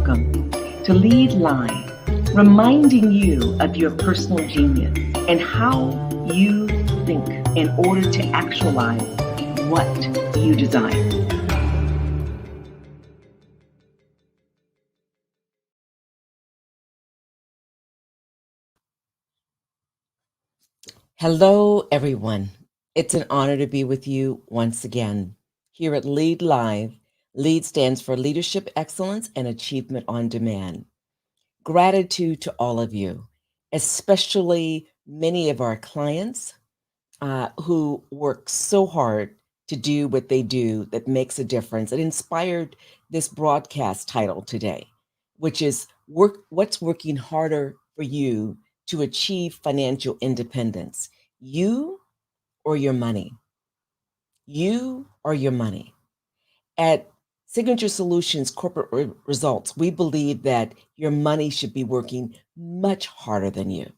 Welcome to Lead Live, reminding you of your personal genius and how you think in order to actualize what you desire. Hello, everyone. It's an honor to be with you once again. Here at Lead Live, LEAD stands for Leadership Excellence and Achievement on Demand. Gratitude to all of you, especially many of our clients who work so hard to do what they do that makes a difference. It inspired this broadcast title today, which is What's Working Harder for You to Achieve Financial Independence? You or your money? You or your money? At Signature Solutions Corporate Results, we believe that your money should be working much harder than you.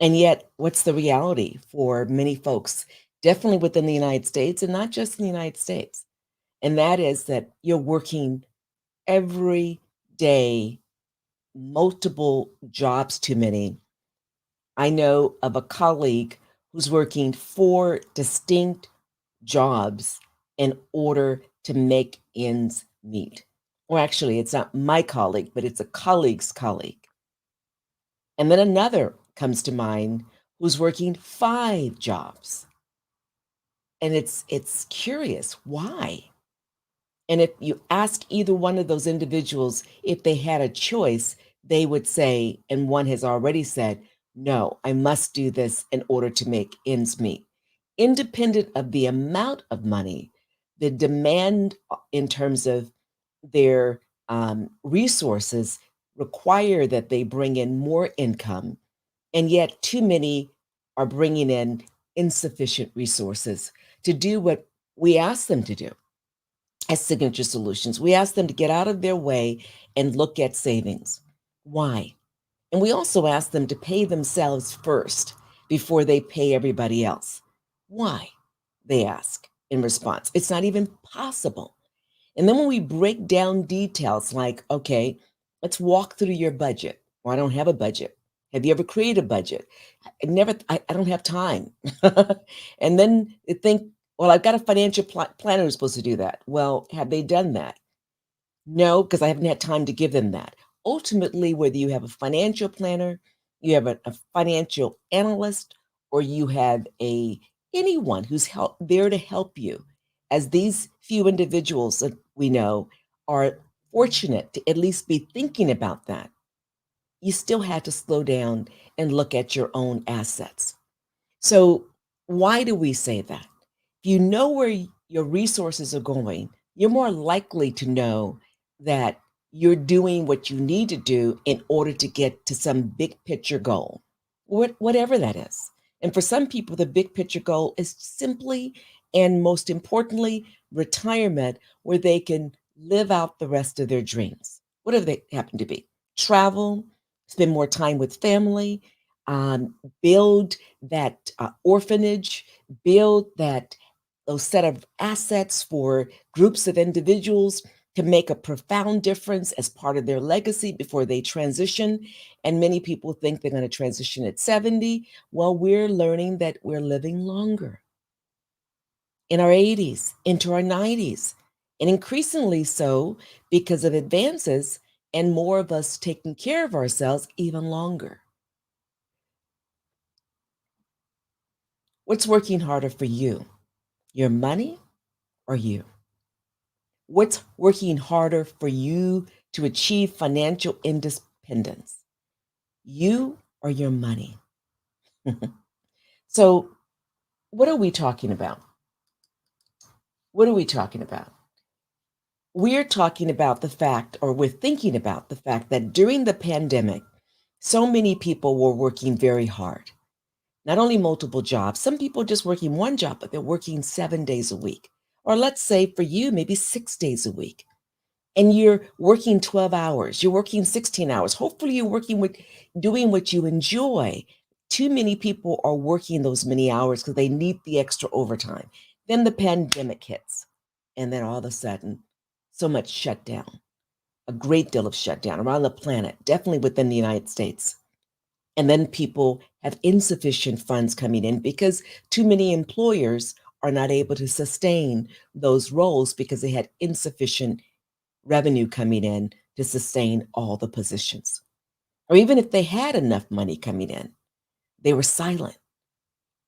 And yet, what's the reality for many folks, definitely within the United States and not just in the United States? And that is that you're working every day, multiple jobs too many. I know of a colleague who's working 4 distinct jobs in order to make ends meet. Or actually, it's not my colleague, but it's a colleague's colleague. And then another comes to mind who's working 5 jobs. And it's curious, why? And if you ask either one of those individuals if they had a choice, they would say, and one has already said, no, I must do this in order to make ends meet. Independent of the amount of money, the demand in terms of their resources require that they bring in more income, and yet too many are bringing in insufficient resources to do what we ask them to do as Signature Solutions. We ask them to get out of their way and look at savings. Why? And we also ask them to pay themselves first before they pay everybody else. Why? They ask in response. It's not even possible. And then when we break down details like, okay, let's walk through your budget. Well, I don't have a budget. Have you ever created a budget? I don't have time. And then they think, well, I've got a financial planner who's supposed to do that. Well, have they done that? No, because I haven't had time to give them that. Ultimately, whether you have a financial planner, you have a financial analyst, or you have anyone who's there to help you, as these few individuals that we know are fortunate to at least be thinking about that, you still have to slow down and look at your own assets. So why do we say that? If you know where your resources are going, you're more likely to know that you're doing what you need to do in order to get to some big picture goal, whatever that is. And for some people, the big picture goal is simply and most importantly, retirement, where they can live out the rest of their dreams, whatever they happen to be. Travel, spend more time with family, build that orphanage, build those set of assets for groups of individuals to make a profound difference as part of their legacy before they transition. And many people think they're going to transition at 70. Well, we're learning that we're living longer in our 80s, into our 90s, and increasingly so because of advances and more of us taking care of ourselves even longer. What's working harder for you, your money or you? What's working harder for you to achieve financial independence, you or your money? So, what are we talking about? What are we talking about? We're talking about the fact, or we're thinking about the fact that during the pandemic, so many people were working very hard. Not only multiple jobs, some people just working one job, but they're working 7 days a week. Or let's say for you, maybe 6 days a week. And you're working 12 hours, you're working 16 hours. Hopefully you're doing what you enjoy. Too many people are working those many hours because they need the extra overtime. Then the pandemic hits, and then all of a sudden, so much shut down. a great deal of shutdown around the planet, definitely within the United States. And then people have insufficient funds coming in because too many employers are not able to sustain those roles because they had insufficient revenue coming in to sustain all the positions. Or even if they had enough money coming in, they were silent.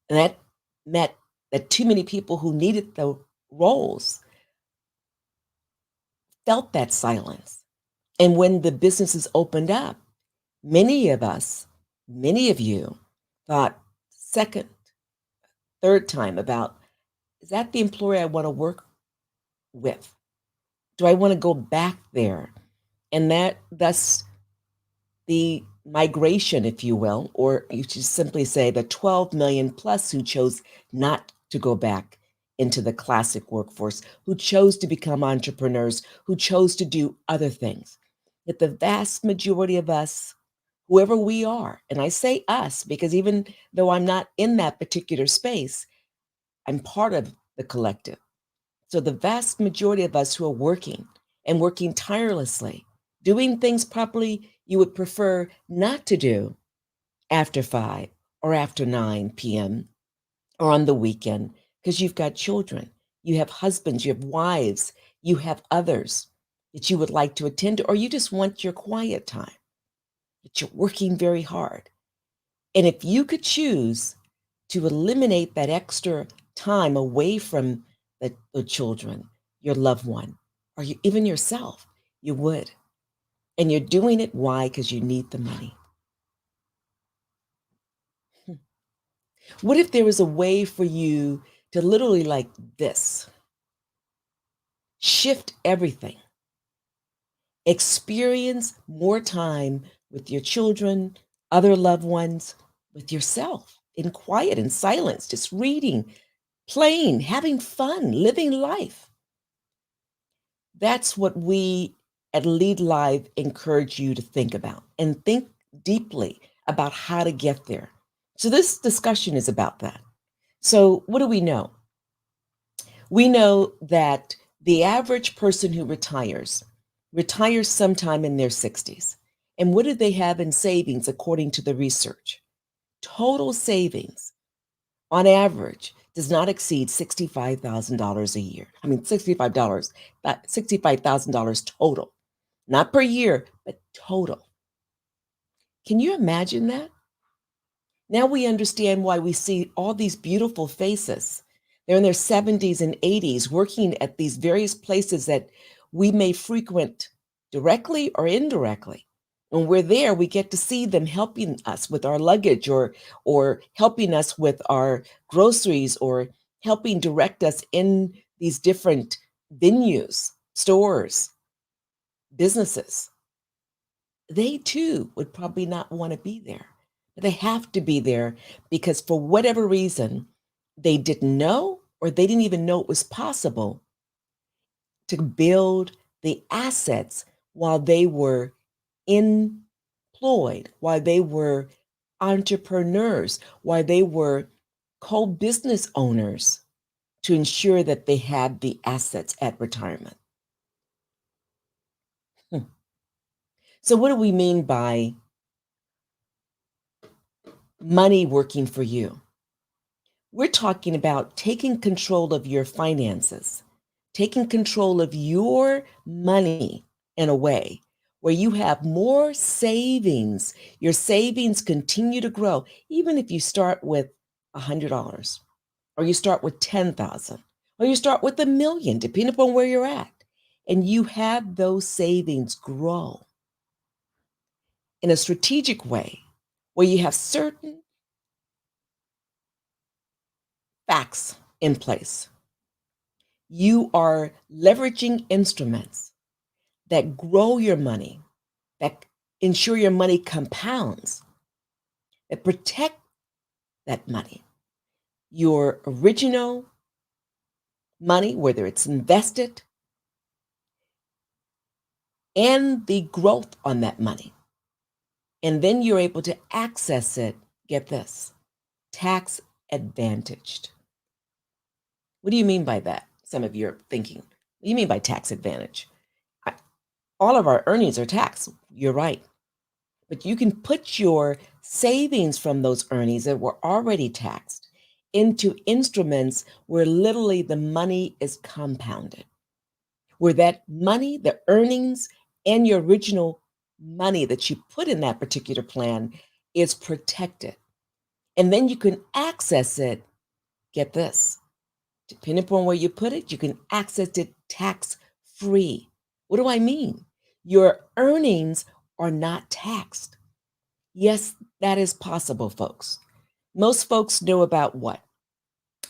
And that meant that too many people who needed the roles felt that silence. And when the businesses opened up, many of us, many of you thought second, third time about, is that the employer I want to work with? Do I want to go back there? And that thus the migration, if you will, or you should simply say the 12 million plus who chose not to go back into the classic workforce, who chose to become entrepreneurs, who chose to do other things. That the vast majority of us, whoever we are, and I say us because even though I'm not in that particular space, I'm part of the collective. So the vast majority of us who are working and working tirelessly, doing things properly you would prefer not to do after 5 or after 9 p.m. or on the weekend because you've got children, you have husbands, you have wives, you have others that you would like to attend to, or you just want your quiet time, that you're working very hard. And if you could choose to eliminate that extra time away from the children, your loved one, or even yourself, you would. And you're doing it, why? Because you need the money. What if there was a way for you to literally like this, shift everything, experience more time with your children, other loved ones, with yourself in quiet and silence, just reading, playing, having fun, living life. That's what we at Lead Live encourage you to think about and think deeply about how to get there. So this discussion is about that. So what do we know? We know that the average person who retires sometime in their 60s. And what do they have in savings according to the research? Total savings on average does not exceed $65,000 a year. I mean, $65,000 total, not per year, but total. Can you imagine that? Now we understand why we see all these beautiful faces. They're in their 70s and 80s working at these various places that we may frequent directly or indirectly. When we're there, we get to see them helping us with our luggage or helping us with our groceries or helping direct us in these different venues, stores, businesses. They too would probably not want to be there. But they have to be there because for whatever reason, they didn't know or they didn't even know it was possible to build the assets while they were employed, while they were entrepreneurs, while they were co-business owners to ensure that they had the assets at retirement. So what do we mean by money working for you? We're talking about taking control of your finances, taking control of your money in a way where you have more savings. Your savings continue to grow, even if you start with $100 or you start with 10,000 or you start with $1 million, depending upon where you're at. And you have those savings grow in a strategic way where you have certain facts in place. You are leveraging instruments that grow your money, that ensure your money compounds, that protect that money. Your original money, whether it's invested, and the growth on that money. And then you're able to access it, get this, tax advantaged. What do you mean by that? Some of you are thinking, what do you mean by tax advantage? all of our earnings are taxed. You're right. But you can put your savings from those earnings that were already taxed into instruments where literally the money is compounded, where that money, the earnings, and your original money that you put in that particular plan is protected. And then you can access it, get this, depending upon where you put it, you can access it tax free. What do I mean? Your earnings are not taxed. Yes, that is possible, folks. Most folks know about what?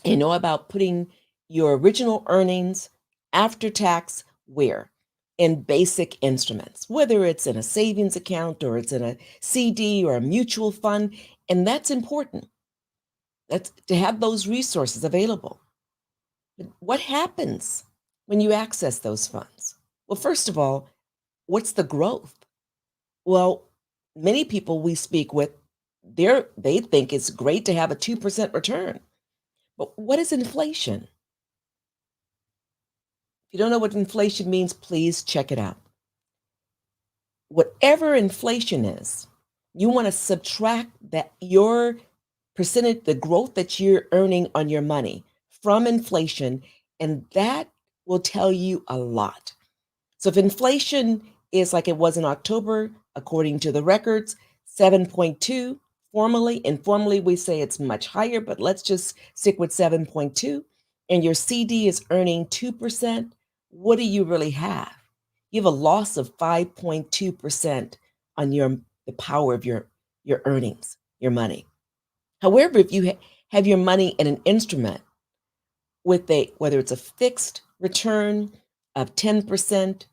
They know about putting your original earnings after tax where? In basic instruments, whether it's in a savings account or it's in a CD or a mutual fund. And that's important. That's to have those resources available. But what happens when you access those funds? Well, first of all, what's the growth? Well, many people we speak with, they think it's great to have a 2% return. But what is inflation? If you don't know what inflation means, please check it out. Whatever inflation is, you want to subtract that your percentage, the growth that you're earning on your money from inflation, and that will tell you a lot. So if inflation is like it was in October, according to the records, 7.2 formally, informally we say it's much higher, but let's just stick with 7.2, and your CD is earning 2%, what do you really have? You have a loss of 5.2% on the power of your earnings, your money. However, if you have your money in an instrument with whether it's a fixed return of 10%,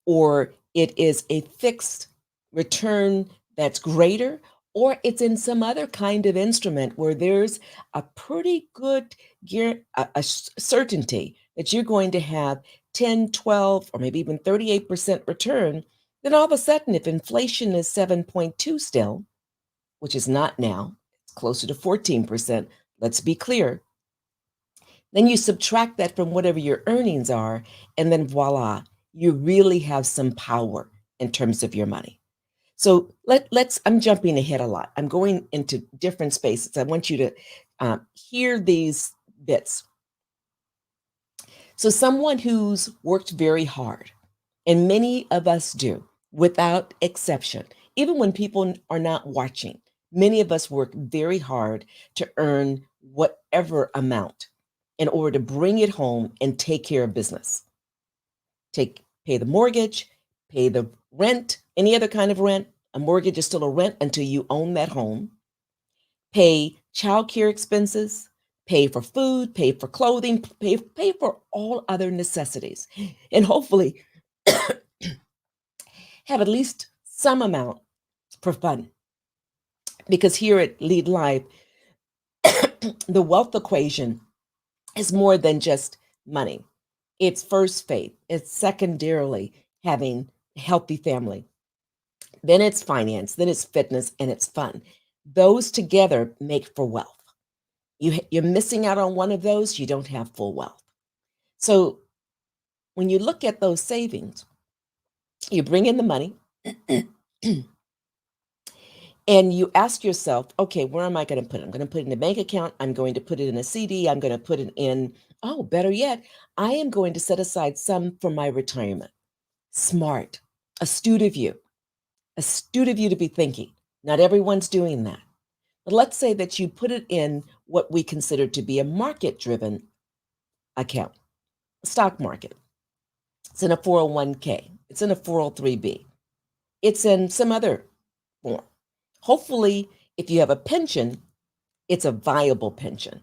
or it is a fixed return that's greater, or it's in some other kind of instrument where there's a pretty good certainty that you're going to have 10, 12, or maybe even 38% return, then all of a sudden, if inflation is 7.2 still, which is not now, it's closer to 14%, let's be clear, then you subtract that from whatever your earnings are, and then voila, you really have some power in terms of your money. So I'm jumping ahead a lot. I'm going into different spaces. I want you to hear these bits. So someone who's worked very hard, and many of us do, without exception, even when people are not watching, many of us work very hard to earn whatever amount in order to bring it home and take care of business. Pay the mortgage, pay the rent, any other kind of rent. A mortgage is still a rent until you own that home. Pay childcare expenses, pay for food, pay for clothing, pay for all other necessities. And hopefully have at least some amount for fun. Because here at Lead Live, the wealth equation is more than just money. It's first faith. It's secondarily having a healthy family. Then it's finance, then it's fitness, and it's fun. Those together make for wealth. You're missing out on one of those, you don't have full wealth. So when you look at those savings, you bring in the money and you ask yourself, okay, where am I going to put it? I'm going to put it in a bank account. I'm going to put it in a CD. I'm going to put it in, oh, better yet, I am going to set aside some for my retirement. Smart, astute of you to be thinking. Not everyone's doing that. But let's say that you put it in what we consider to be a market-driven account, stock market. It's in a 401k. It's in a 403b. It's in some other form. Hopefully, if you have a pension, it's a viable pension.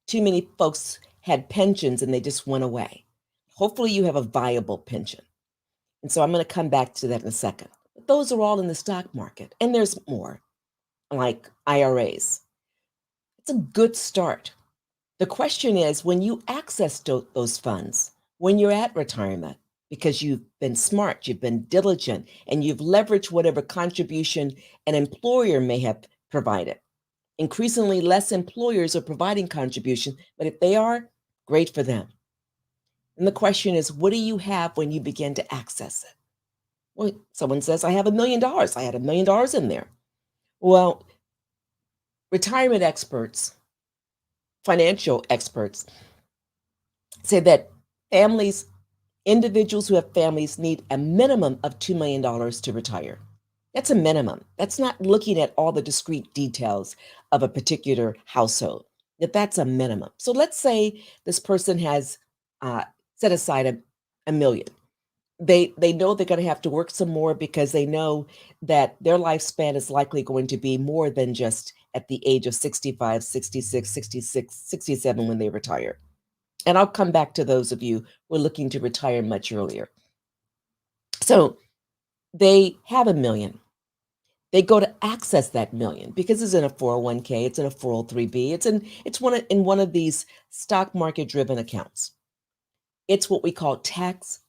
Too many folks had pensions and they just went away. Hopefully, you have a viable pension. And so I'm going to come back to that in a second. But those are all in the stock market. And there's more, like IRAs. It's a good start. The question is, when you access those funds, when you're at retirement, because you've been smart, you've been diligent, and you've leveraged whatever contribution an employer may have provided. Increasingly, less employers are providing contribution, but if they are, great for them. And the question is, what do you have when you begin to access it? Well, someone says, I have $1 million. I had $1 million in there. Well, retirement experts, financial experts say that families, individuals who have families need a minimum of $2 million to retire. That's a minimum. That's not looking at all the discrete details of a particular household. That's a minimum. So let's say this person has set aside a million. They know they're going to have to work some more because they know that their lifespan is likely going to be more than just at the age of 65, 66, 66, 67 when they retire. And I'll come back to those of you who are looking to retire much earlier. So they have $1 million. They go to access that million because it's in a 401k, it's in a 403b, it's one of these stock market driven accounts. It's what we call tax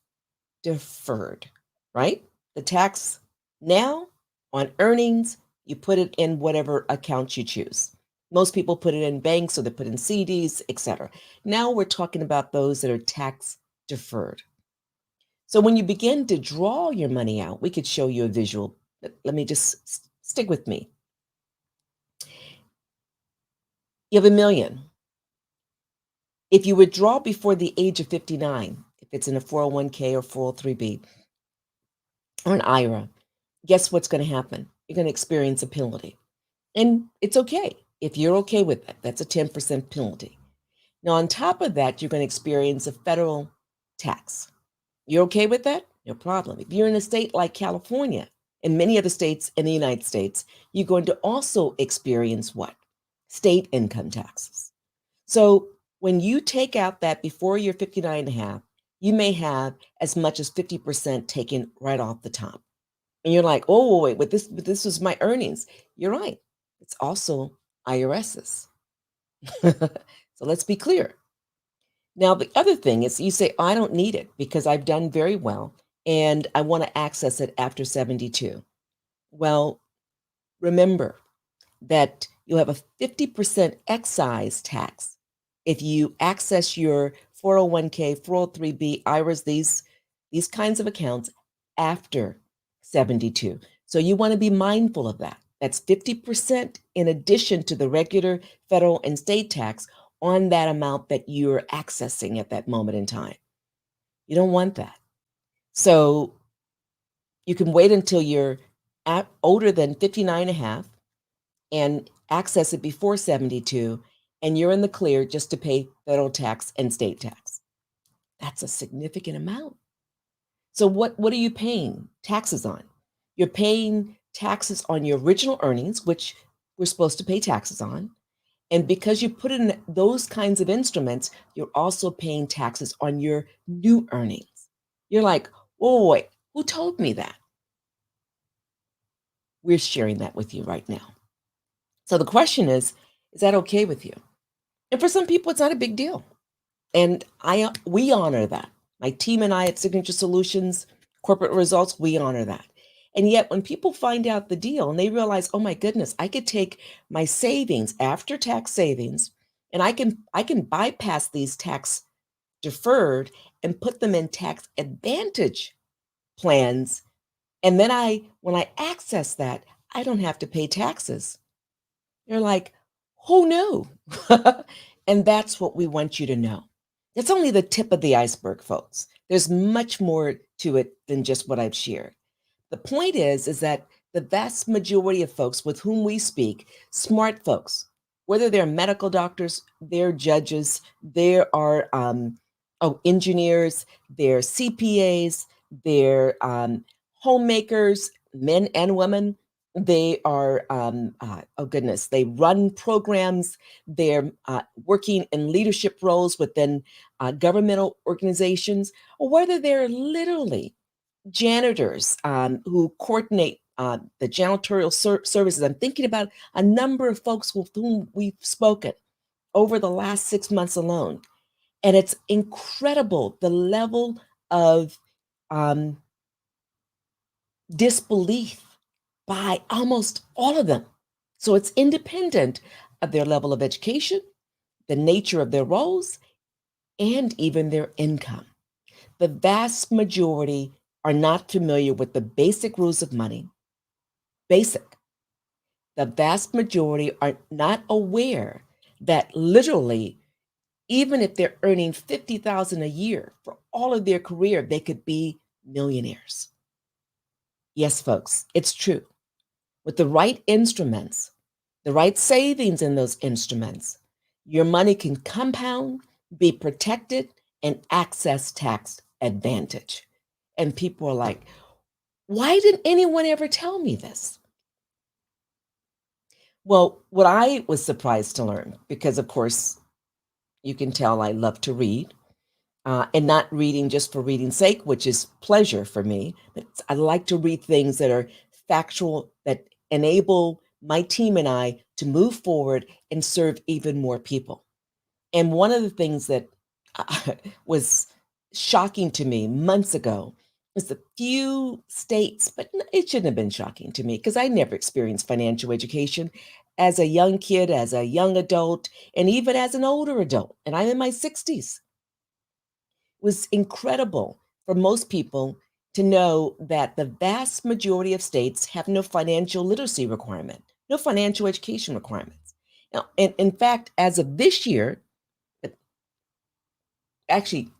deferred, right? The tax now on earnings, you put it in whatever account you choose. Most people put it in banks or they put in CDs, etc. Now we're talking about those that are tax deferred. So when you begin to draw your money out, we could show you a visual. Let me just stick with me. You have $1 million. If you withdraw before the age of 59, if it's in a 401k or 403b or an IRA, guess what's going to happen? You're going to experience a penalty. And it's okay. If you're okay with that, that's a 10% penalty. Now, on top of that, you're going to experience a federal tax. You're okay with that? No problem. If you're in a state like California and many other states in the United States, you're going to also experience what? State income taxes. So when you take out that before you're 59 and a half, you may have as much as 50% taken right off the top. And you're like, oh, wait, but this was my earnings. You're right. It's also IRS's. So let's be clear. Now, the other thing is you say, I don't need it because I've done very well and I want to access it after 72. Well, remember that you'll have a 50% excise tax if you access your 401k, 403b, IRAs, these kinds of accounts after 72. So you want to be mindful of that. That's 50% in addition to the regular federal and state tax on that amount that you're accessing at that moment in time. You don't want that. So you can wait until you're older than 59 and a half and access it before 72, and you're in the clear just to pay federal tax and state tax. That's a significant amount. So what are you paying taxes on? You're paying taxes on your original earnings, which we're supposed to pay taxes on. And because you put in those kinds of instruments, you're also paying taxes on your new earnings. You're like, oh, wait, who told me that? We're sharing that with you right now. So the question is that okay with you? And for some people, it's not a big deal. And we honor that. My team and I at Signature Solutions, Corporate Results, we honor that. And yet when people find out the deal and they realize, oh my goodness, I could take my savings, after tax savings, and I can bypass these tax deferred and put them in tax advantage plans. And then when I access that, I don't have to pay taxes. You're like, who knew? And that's what we want you to know. That's only the tip of the iceberg, folks. There's much more to it than just what I've shared. The point is that the vast majority of folks with whom we speak, smart folks, whether they're medical doctors, they're judges, there are engineers, they're CPAs, they're homemakers, men and women. They are, oh goodness, they run programs. They're working in leadership roles within governmental organizations, or whether they're literally janitors who coordinate the janitorial services. I'm thinking about a number of folks with whom we've spoken over the last 6 months alone. And it's incredible the level of disbelief by almost all of them. So it's independent of their level of education, the nature of their roles, and even their income. The vast majority are not familiar with the basic rules of money. Basic. The vast majority are not aware that literally, even if they're earning $50,000 a year for all of their career, they could be millionaires. Yes, folks, it's true. With the right instruments, the right savings in those instruments, your money can compound, be protected, and access tax advantage. And people are like, why didn't anyone ever tell me this? Well, what I was surprised to learn, because of course, you can tell I love to read, and not reading just for reading's sake, which is pleasure for me. But I like to read things that are factual, that enable my team and I to move forward and serve even more people. And one of the things that was shocking to me months ago is the few states, but it shouldn't have been shocking to me because I never experienced financial education as a young kid, as a young adult, and even as an older adult. And I'm in my 60s. It was incredible for most people to know that the vast majority of states have no financial literacy requirement, no financial education requirements. Now, and in fact, as of this year, actually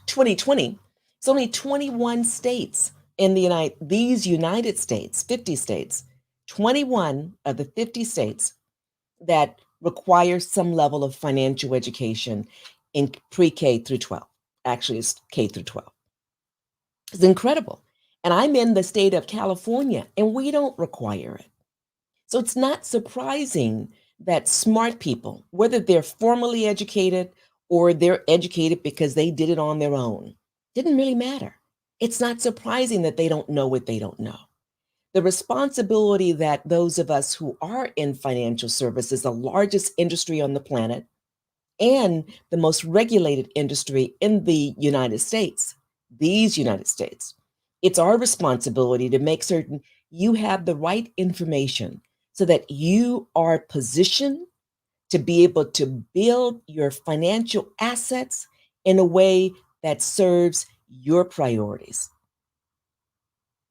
2020, it's only 21 states in these United States, 50 states, 21 of the 50 states that require some level of financial education in pre-K through 12. Actually, it's K through 12. It's incredible. And I'm in the state of California and we don't require it. So it's not surprising that smart people, whether they're formally educated or they're educated because they did it on their own, didn't really matter. It's not surprising that they don't know what they don't know. The responsibility that those of us who are in financial services, the largest industry on the planet and the most regulated industry in the United States, these United States, it's our responsibility to make certain you have the right information so that you are positioned to be able to build your financial assets in a way that serves your priorities.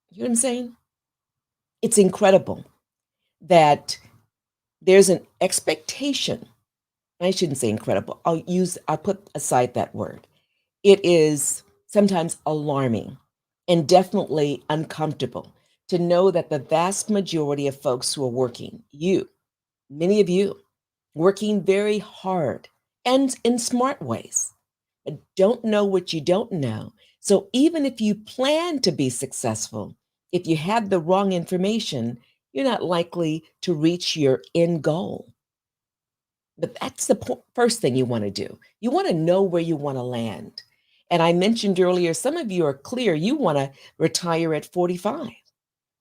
You know what I'm saying? It's incredible that there's an expectation. I shouldn't say incredible. I'll put aside that word. It is sometimes alarming and definitely uncomfortable to know that the vast majority of folks who are working, many of you, working very hard and in smart ways, but don't know what you don't know. So even if you plan to be successful, if you have the wrong information, you're not likely to reach your end goal. But that's the first thing you want to do. You want to know where you want to land. And I mentioned earlier, some of you are clear. You want to retire at 45.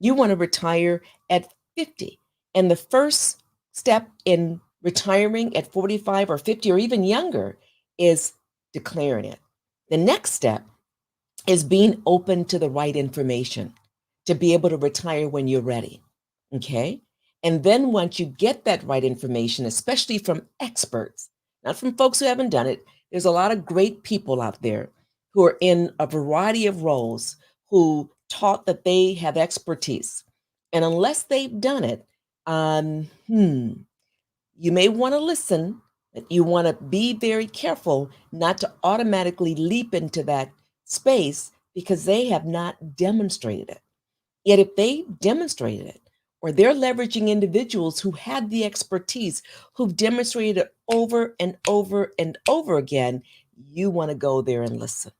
You want to retire at 50. And the first step in retiring at 45 or 50 or even younger is declaring it. The next step is being open to the right information to be able to retire when you're ready. Okay. And then once you get that right information, especially from experts, not from folks who haven't done it, there's a lot of great people out there who are in a variety of roles who taught that they have expertise. And unless they've done it, you may want to listen, but you want to be very careful not to automatically leap into that space because they have not demonstrated it. Yet if they demonstrated it, or they're leveraging individuals who had the expertise, who've demonstrated it over and over and over again, you want to go there and listen.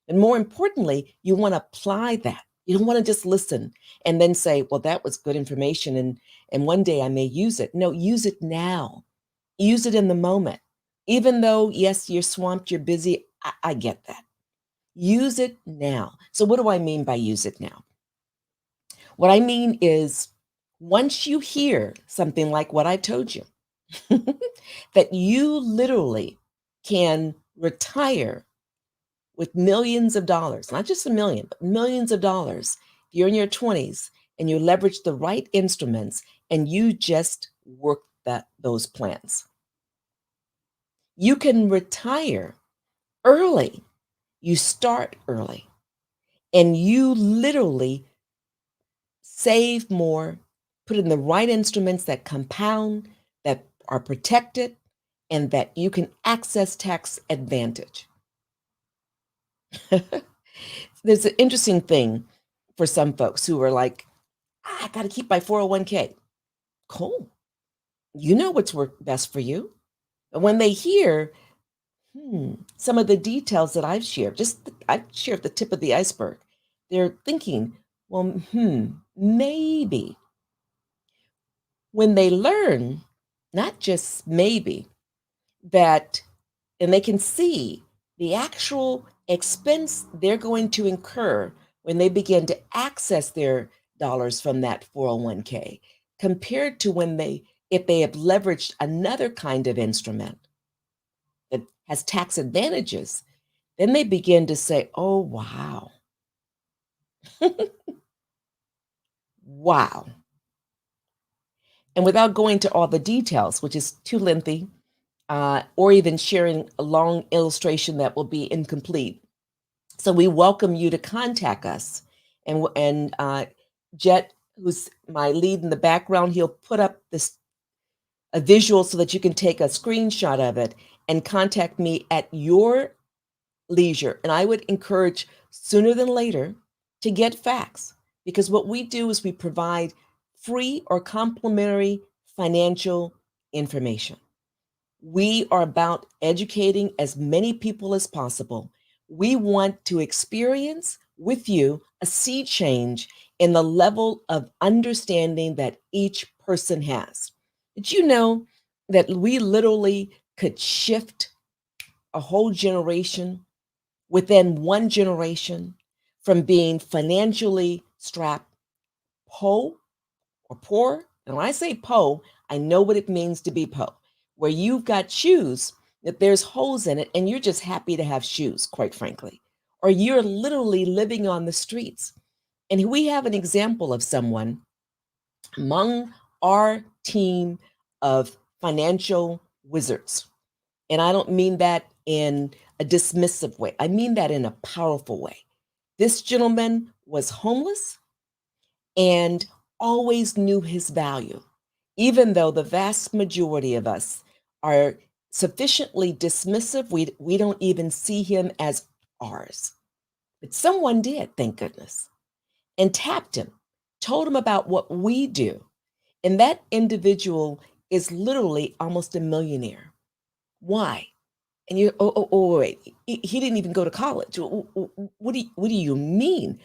And more importantly, you want to apply that. You don't want to just listen and then say, well, that was good information and one day I may use it. No, use it now. Use it in the moment. Even though, yes, you're swamped, you're busy, I get that. Use it now. So what do I mean by use it now? What I mean is once you hear something like what I told you, that you literally can retire with millions of dollars, not just a million, but millions of dollars. If you're in your 20s and you leverage the right instruments and you just work those plans. You can retire early. You start early. And you literally save more, put in the right instruments that compound, that are protected, and that you can access tax advantage. There's an interesting thing for some folks who are like, I got to keep my 401k. Cool. You know what's best for you. But when they hear some of the details that I've shared, I've shared the tip of the iceberg, they're thinking, well, maybe. When they learn, not just maybe, that, and they can see the actual expense they're going to incur when they begin to access their dollars from that 401k compared to if they have leveraged another kind of instrument that has tax advantages, then they begin to say, oh, wow. Wow. And without going to all the details, which is too lengthy, or even sharing a long illustration that will be incomplete. So we welcome you to contact us. And Jet, who's my lead in the background, he'll put up a visual so that you can take a screenshot of it and contact me at your leisure. And I would encourage sooner than later to get facts, because what we do is we provide free or complimentary financial information. We are about educating as many people as possible. We want to experience with you a sea change in the level of understanding that each person has. Did you know that we literally could shift a whole generation within one generation from being financially strapped, po or poor? And when I say po, I know what it means to be po, where you've got shoes that there's holes in it and you're just happy to have shoes, quite frankly, or you're literally living on the streets. And we have an example of someone among our team of financial wizards. And I don't mean that in a dismissive way, I mean that in a powerful way. This gentleman was homeless and always knew his value, even though the vast majority of us are sufficiently dismissive, we don't even see him as ours. But someone did, thank goodness, and tapped him, told him about what we do. And that individual is literally almost a millionaire. Why? And you, wait, he didn't even go to college. What do you mean?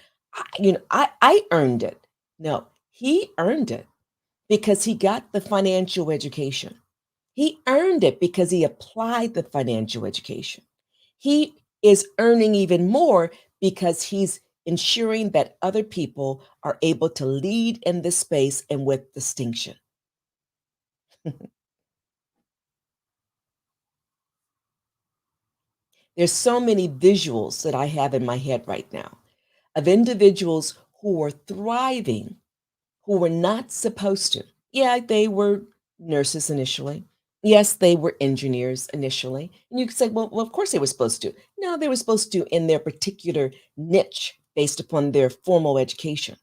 I earned it. No, he earned it because he got the financial education. He earned it because he applied the financial education. He is earning even more because he's ensuring that other people are able to lead in this space and with distinction. There's so many visuals that I have in my head right now of individuals who were thriving, who were not supposed to. Yeah, they were nurses initially. Yes, they were engineers initially. And you could say, well, of course they were supposed to. No, they were supposed to in their particular niche based upon their formal education.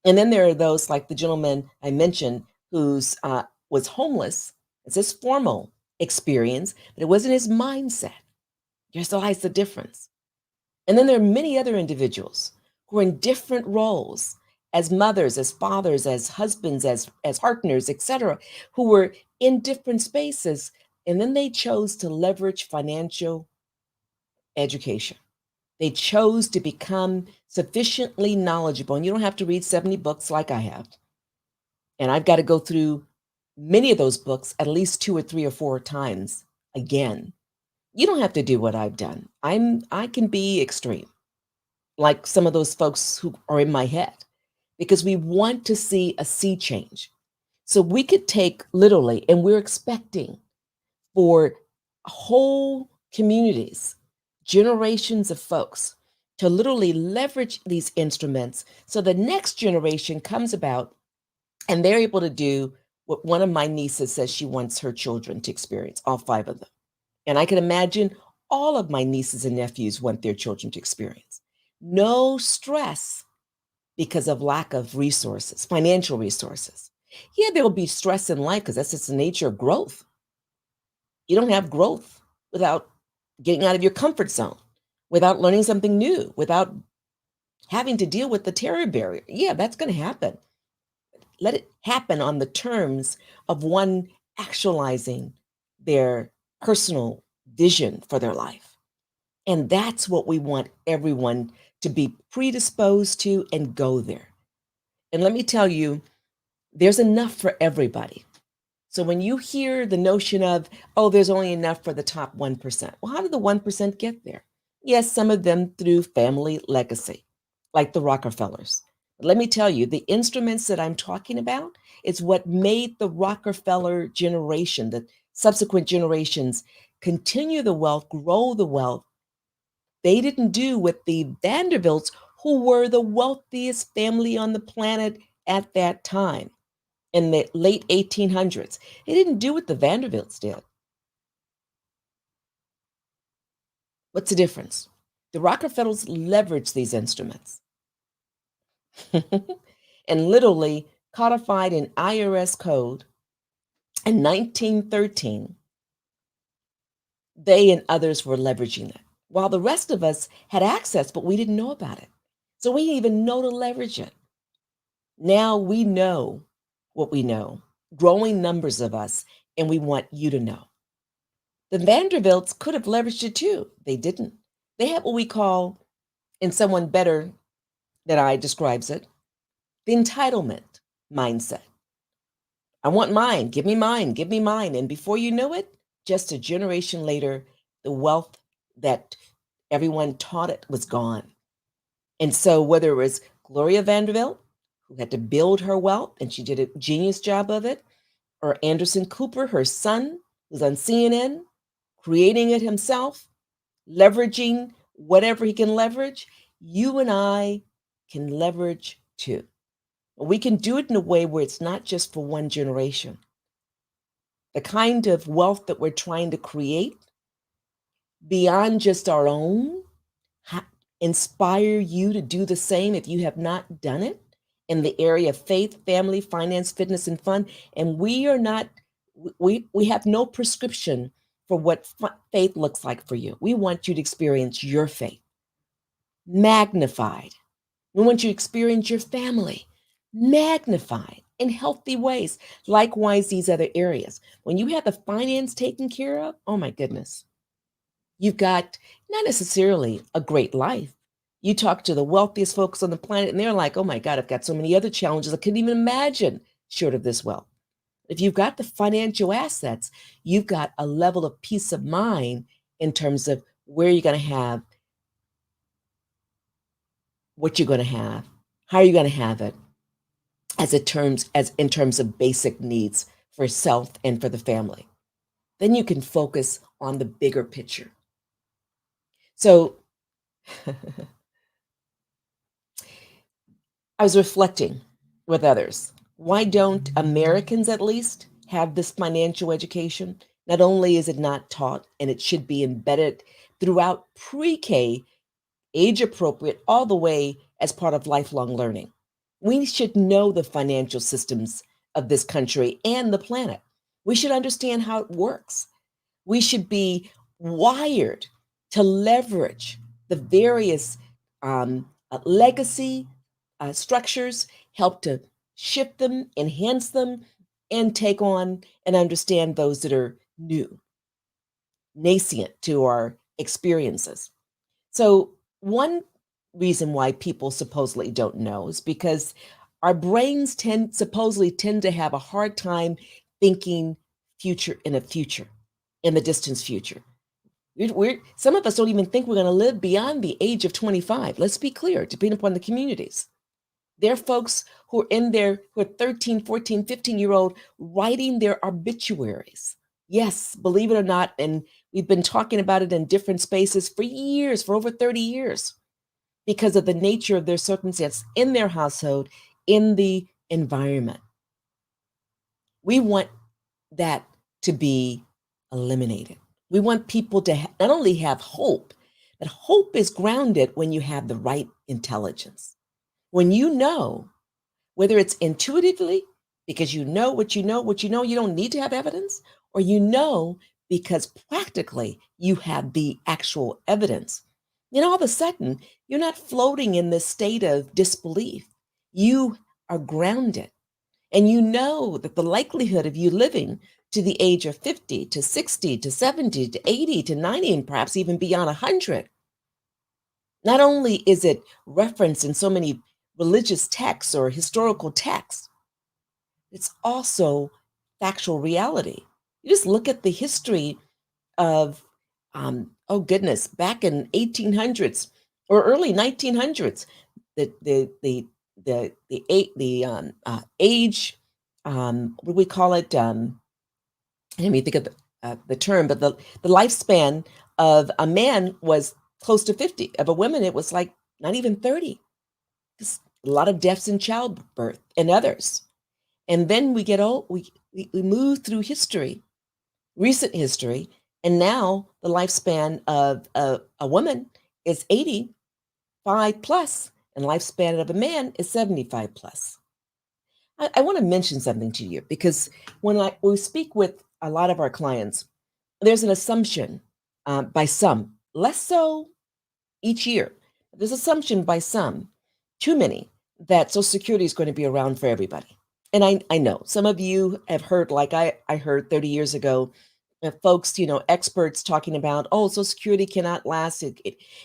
And then there are those like the gentleman I mentioned who's was homeless. It's his formal experience, but it wasn't his mindset. There's always the difference. And then there are many other individuals who are in different roles as mothers, as fathers, as husbands, as partners, etc., who were in different spaces. And then they chose to leverage financial education. They chose to become sufficiently knowledgeable. And you don't have to read 70 books like I have. And I've got to go through many of those books at least 2 or 3 or 4 times again. You don't have to do what I've done. I can be extreme, like some of those folks who are in my head, because we want to see a sea change. So we could take literally, and we're expecting for whole communities, generations of folks to literally leverage these instruments so the next generation comes about and they're able to do what one of my nieces says she wants her children to experience, all 5 of them. And I can imagine all of my nieces and nephews want their children to experience. no stress because of lack of resources, financial resources. Yeah, there will be stress in life because that's just the nature of growth. You don't have growth without getting out of your comfort zone, without learning something new, without having to deal with the terror barrier. Yeah, that's going to happen. Let it happen on the terms of one actualizing their personal vision for their life. And that's what we want everyone to be predisposed to and go there. And let me tell you, there's enough for everybody. So when you hear the notion of, oh, there's only enough for the top 1%, well, how did the 1% get there? Yes, some of them through family legacy, like the Rockefellers. But let me tell you, the instruments that I'm talking about is what made the Rockefeller generation, the subsequent generations, continue the wealth, grow the wealth. They didn't do what the Vanderbilts, who were the wealthiest family on the planet at that time in the late 1800s. They didn't do what the Vanderbilts did. What's the difference? The Rockefellers leveraged these instruments and literally codified an IRS code in 1913. They and others were leveraging it, while the rest of us had access, but we didn't know about it. So we didn't even know to leverage it. Now we know what we know, growing numbers of us, and we want you to know. The Vanderbilts could have leveraged it too. They didn't. They had what we call, in someone better than I describes it, the entitlement mindset. I want mine, give me mine, give me mine. And before you know it, just a generation later, the wealth that everyone taught it was gone. And so whether it was Gloria Vanderbilt, who had to build her wealth, and she did a genius job of it, or Anderson Cooper, her son, who's on CNN, creating it himself, leveraging whatever he can leverage, you and I can leverage too. We can do it in a way where it's not just for one generation. The kind of wealth that we're trying to create beyond just our own, inspire you to do the same if you have not done it in the area of faith, family, finance, fitness, and fun. And we are not, we have no prescription for what faith looks like for you. We want you to experience your faith magnified. We want you to experience your family magnified in healthy ways. Likewise, these other areas. When you have the finance taken care of, oh my goodness, you've got not necessarily a great life. You talk to the wealthiest folks on the planet, and they're like, oh my God, I've got so many other challenges I couldn't even imagine short of this wealth. If you've got the financial assets, you've got a level of peace of mind in terms of where you're going to have, what you're going to have, how you're going to have it, as in terms of basic needs for self and for the family. Then you can focus on the bigger picture. So I was reflecting with others. Why don't Americans at least have this financial education? Not only is it not taught, and it should be embedded throughout pre-K, age appropriate, all the way as part of lifelong learning. We should know the financial systems of this country and the planet. We should understand how it works. We should be wired to leverage the various legacy structures, help to shift them, enhance them, and take on and understand those that are new, nascent to our experiences. So, one reason why people supposedly don't know is because our brains supposedly tend to have a hard time thinking in the distant future. Some of us don't even think we're going to live beyond the age of 25. Let's be clear, depending upon the communities. There are folks who are 13, 14, 15-year-old writing their obituaries. Yes, believe it or not, and we've been talking about it in different spaces for years, for over 30 years, because of the nature of their circumstance in their household, in the environment. We want that to be eliminated. We want people to not only have hope, That hope is grounded when you have the right intelligence. When you know, whether it's intuitively, because you know what you know, you don't need to have evidence, or you know because practically you have the actual evidence. Then all of a sudden, you're not floating in this state of disbelief. You are grounded. And you know that the likelihood of you living to the age of 50 to 60 to 70 to 80 to 90 and perhaps even beyond 100, not only is it referenced in so many religious texts or historical texts, it's also factual reality. You just look at the history of, oh goodness, back in 1800s or early 1900s, the age, what do we call it? Let me think of the term, but the lifespan of a man was close to 50. Of a woman, it was like not even 30. Just a lot of deaths in childbirth and others. And then we get old, we move through history, recent history, and now the lifespan of a woman is 85 plus, and lifespan of a man is 75 plus. I want to mention something to you because when we speak with a lot of our clients, there's an assumption by some, less so each year. There's assumption by some, too many, that Social Security is going to be around for everybody. And I know some of you have heard, like I heard 30 years ago, folks, experts talking about, oh, Social Security cannot last. And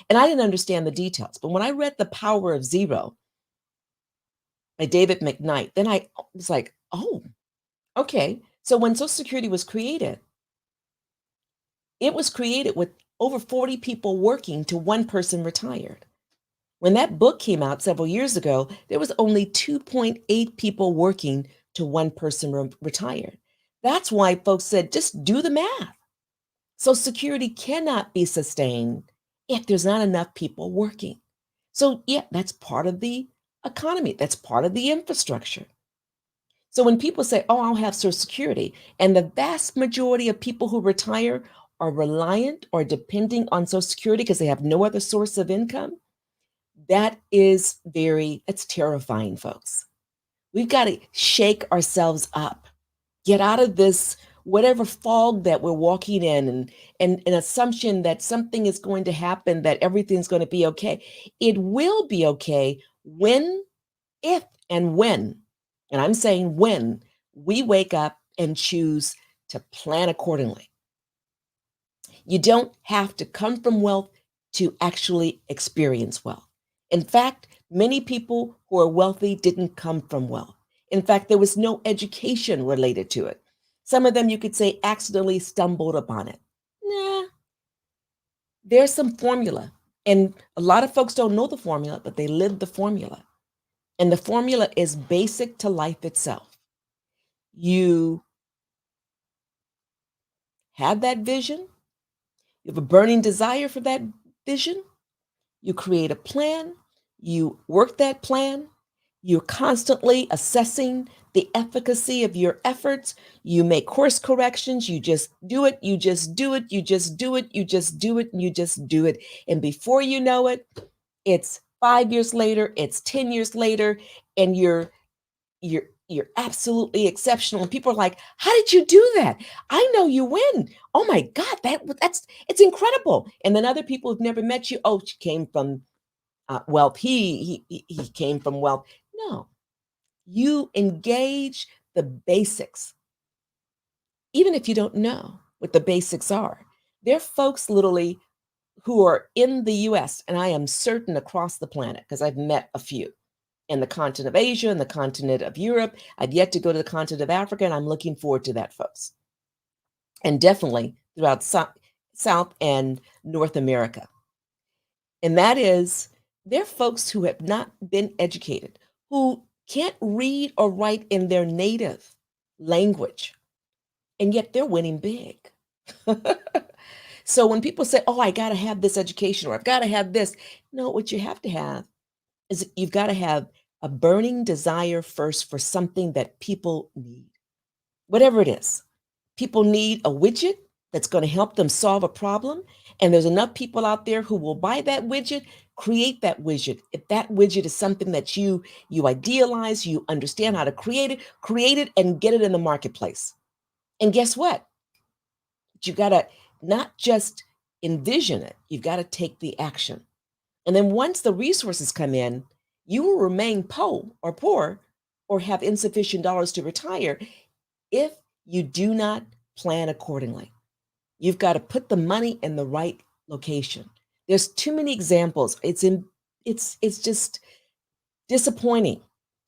I didn't understand the details. But when I read The Power of Zero by David McKnight, then I was like, oh, okay. So when Social Security was created, it was created with over 40 people working to one person retired. When that book came out several years ago, there was only 2.8 people working to one person retired. That's why folks said, just do the math. Social Security cannot be sustained if there's not enough people working. So yeah, that's part of the economy. That's part of the infrastructure. So when people say, oh, I'll have Social Security, and the vast majority of people who retire are reliant or depending on Social Security because they have no other source of income, it's terrifying, folks. We've got to shake ourselves up, get out of this whatever fog that we're walking in and an assumption that something is going to happen, that everything's going to be okay. It will be okay if and when, and I'm saying when, we wake up and choose to plan accordingly. You don't have to come from wealth to actually experience wealth. In fact, many people who are wealthy didn't come from wealth. In fact, there was no education related to it. Some of them, you could say, accidentally stumbled upon it. Nah, there's some formula. And a lot of folks don't know the formula, but they live the formula. And the formula is basic to life itself. You have that vision, you have a burning desire for that vision, you create a plan, you work that plan, you're constantly assessing the efficacy of your efforts, you make course corrections, you just do it, you just do it, you just do it, you just do it, and you just do it. And before you know it, it's 5 years later, it's 10 years later, and you're absolutely exceptional. And people are like, how did you do that? I know you win. Oh my God, it's incredible. And then other people who've never met you, oh, she came from wealth. He came from wealth. No, you engage the basics, even if you don't know what the basics are. There are folks literally who are in the US, and I am certain across the planet, because I've met a few in the continent of Asia and the continent of Europe. I've yet to go to the continent of Africa, and I'm looking forward to that, folks. And definitely throughout South and North America. And that is, there are folks who have not been educated, who can't read or write in their native language, and yet they're winning big. So when people say, oh, I got to have this education, or I've got to have this, no, what you have to have is you've got to have a burning desire first for something that people need, whatever it is. People need a widget that's going to help them solve a problem, and there's enough people out there who will buy that widget, create that widget. If that widget is something that you idealize, you understand how to create it and get it in the marketplace. And guess what? You got to not just envision it, you've got to take the action. And then once the resources come in, you will remain poor or have insufficient dollars to retire if you do not plan accordingly. You've got to put the money in the right location. There's too many examples. It's just disappointing.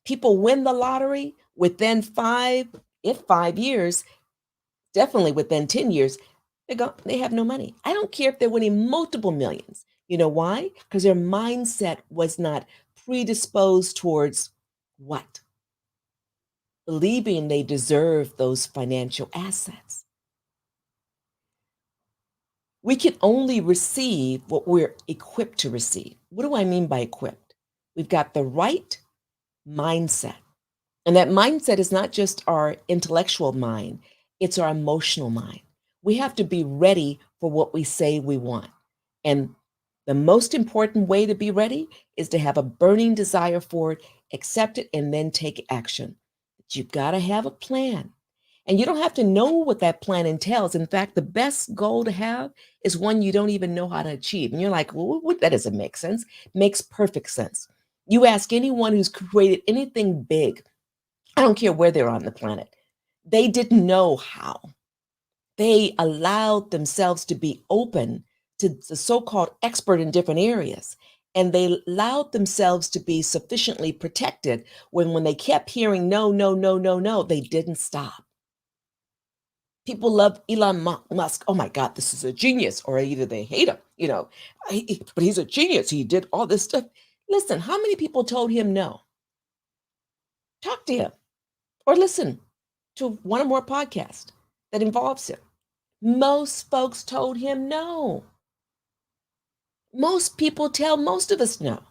People win the lottery within 5 years, definitely within 10 years, they have no money. I don't care if they're winning multiple millions. You know why? Because their mindset was not predisposed towards what? Believing they deserve those financial assets. We can only receive what we're equipped to receive. What do I mean by equipped? We've got the right mindset. And that mindset is not just our intellectual mind, it's our emotional mind. We have to be ready for what we say we want. And the most important way to be ready is to have a burning desire for it, accept it, and then take action. But you've got to have a plan. And you don't have to know what that plan entails. In fact, the best goal to have is one you don't even know how to achieve. And you're like, well, that doesn't make sense. Makes perfect sense. You ask anyone who's created anything big, I don't care where they're on the planet, they didn't know how. They allowed themselves to be open to the so-called expert in different areas. And they allowed themselves to be sufficiently protected when they kept hearing no, no, no, no, no, they didn't stop. People love Elon Musk. Oh my God, this is a genius. Or either they hate him, but he's a genius. He did all this stuff. Listen, how many people told him no? Talk to him or listen to one or more podcasts that involves him. Most folks told him no. Most people tell most of us no.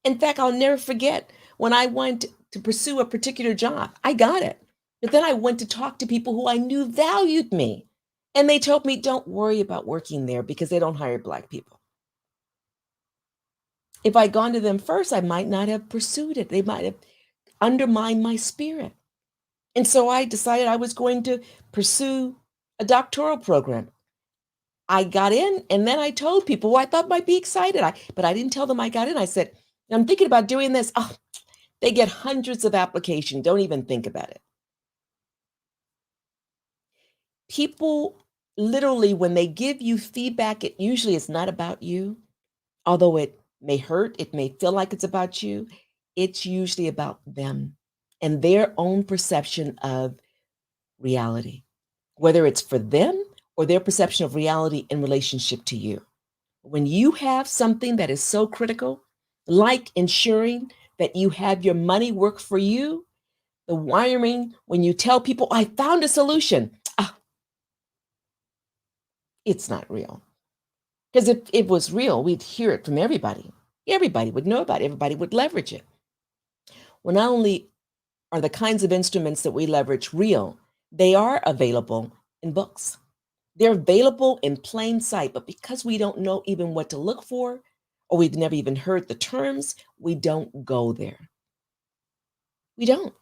In fact, I'll never forget when I went to pursue a particular job. I got it. But then I went to talk to people who I knew valued me. And they told me, don't worry about working there because they don't hire Black people. If I'd gone to them first, I might not have pursued it. They might have undermined my spirit. And so I decided I was going to pursue a doctoral program. I got in, and then I told people who I thought might be excited. But I didn't tell them I got in. I said, I'm thinking about doing this. Oh, they get hundreds of applications. Don't even think about it. People literally, when they give you feedback, it usually is not about you. Although it may hurt, it may feel like it's about you. It's usually about them and their own perception of reality, whether it's for them or their perception of reality in relationship to you. When you have something that is so critical, like ensuring that you have your money work for you, the wiring, when you tell people, I found a solution, it's not real. Because if it was real, we'd hear it from everybody. Everybody would know about it. Everybody would leverage it. Well, not only are the kinds of instruments that we leverage real, they are available in books. They're available in plain sight, but because we don't know even what to look for, or we've never even heard the terms, we don't go there. We don't.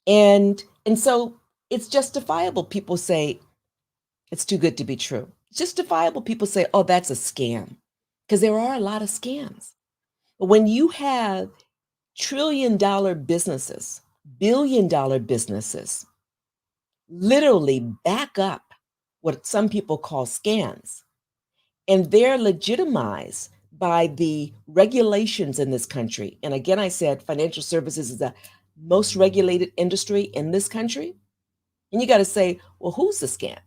And so it's justifiable. People say, it's too good to be true. It's justifiable. People say, oh, that's a scam. Because there are a lot of scams. But when you have trillion-dollar businesses, billion-dollar businesses, literally back up what some people call scams, and they're legitimized by the regulations in this country. And again, I said financial services is the most regulated industry in this country. And you got to say, well, who's the scam?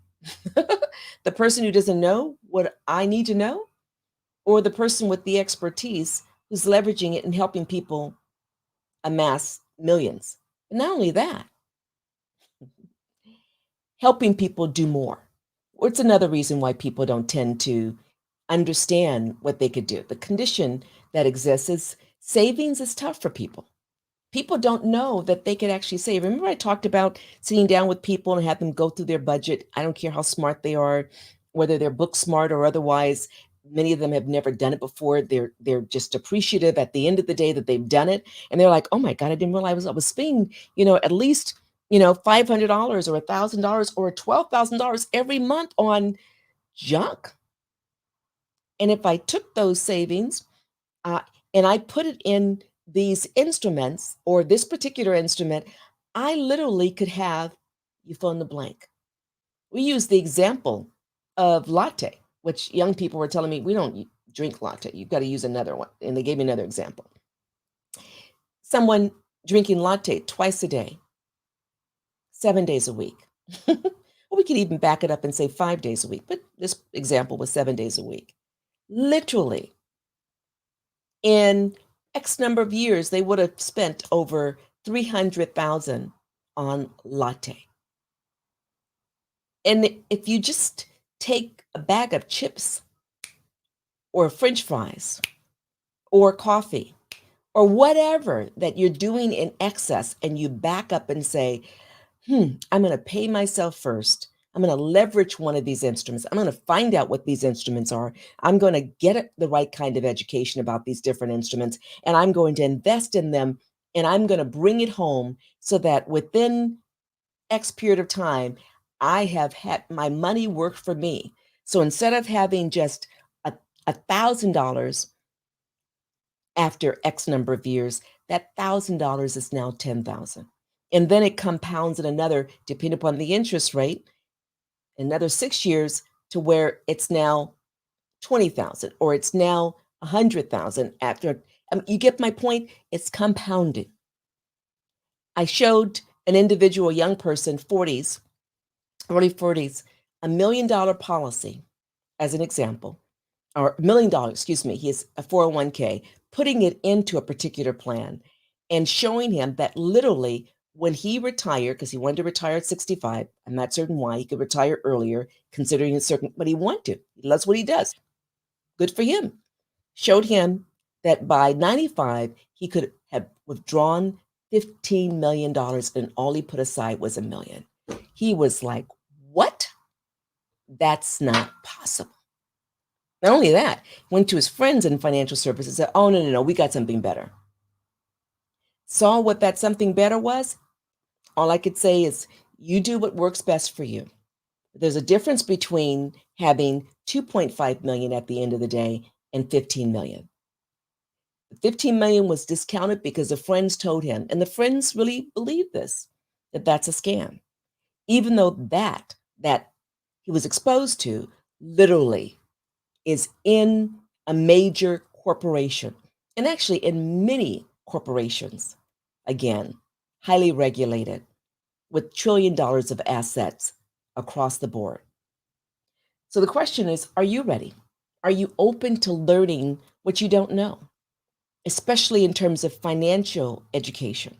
The person who doesn't know what I need to know, or the person with the expertise who's leveraging it and helping people amass millions? And not only that, helping people do more. It's another reason why people don't tend to understand what they could do. The condition that exists is savings is tough for people. People don't know that they could actually save. Remember, I talked about sitting down with people and have them go through their budget. I don't care how smart they are, whether they're book smart or otherwise. Many of them have never done it before. They're just appreciative at the end of the day that they've done it, and they're like, "Oh my God, I didn't realize I was spending, at least $500 or $1,000 or $12,000 every month on junk." And if I took those savings uh, and I put it in these instruments or this particular instrument, I literally could have you fill in the blank. We use the example of latte, which young people were telling me, we don't drink latte. You've got to use another one. And they gave me another example. Someone drinking latte twice a day, 7 days a week. Or we could even back it up and say 5 days a week, but this example was 7 days a week. Literally, in X number of years, they would have spent over 300,000 on latte. And if you just take a bag of chips or French fries or coffee or whatever that you're doing in excess and you back up and say, I'm going to pay myself first. I'm going to leverage one of these instruments. I'm going to find out what these instruments are. I'm going to get the right kind of education about these different instruments, and I'm going to invest in them, and I'm going to bring it home so that within X period of time, I have had my money work for me. So instead of having just $1,000 after X number of years, that $1,000 is now 10,000. And then it compounds in another, depending upon the interest rate, another 6 years to where it's now 20,000 or it's now 100,000 after. You get my point? It's compounded. I showed an individual, young person, 40s, early 40s, $1 million policy as an example, or $1 million, excuse me. He has a 401k, putting it into a particular plan and showing him that literally when he retired, because he wanted to retire at 65, I'm not certain why, he could retire earlier, considering it's certain, but he wanted to. He loves what he does. Good for him. Showed him that by 95, he could have withdrawn $15 million and all he put aside was $1 million. He was like, what? That's not possible. Not only that, went to his friends in financial services and said, oh, no, we got something better. Saw what that something better was? All I could say is you do what works best for you. There's a difference between having 2.5 million at the end of the day and 15 million. The 15 million was discounted because the friends told him, and the friends really believed this, that that's a scam. Even though that he was exposed to literally is in a major corporation, and actually in many corporations, again, highly regulated, with $1 trillion of assets across the board. So the question is, are you ready? Are you open to learning what you don't know, especially in terms of financial education,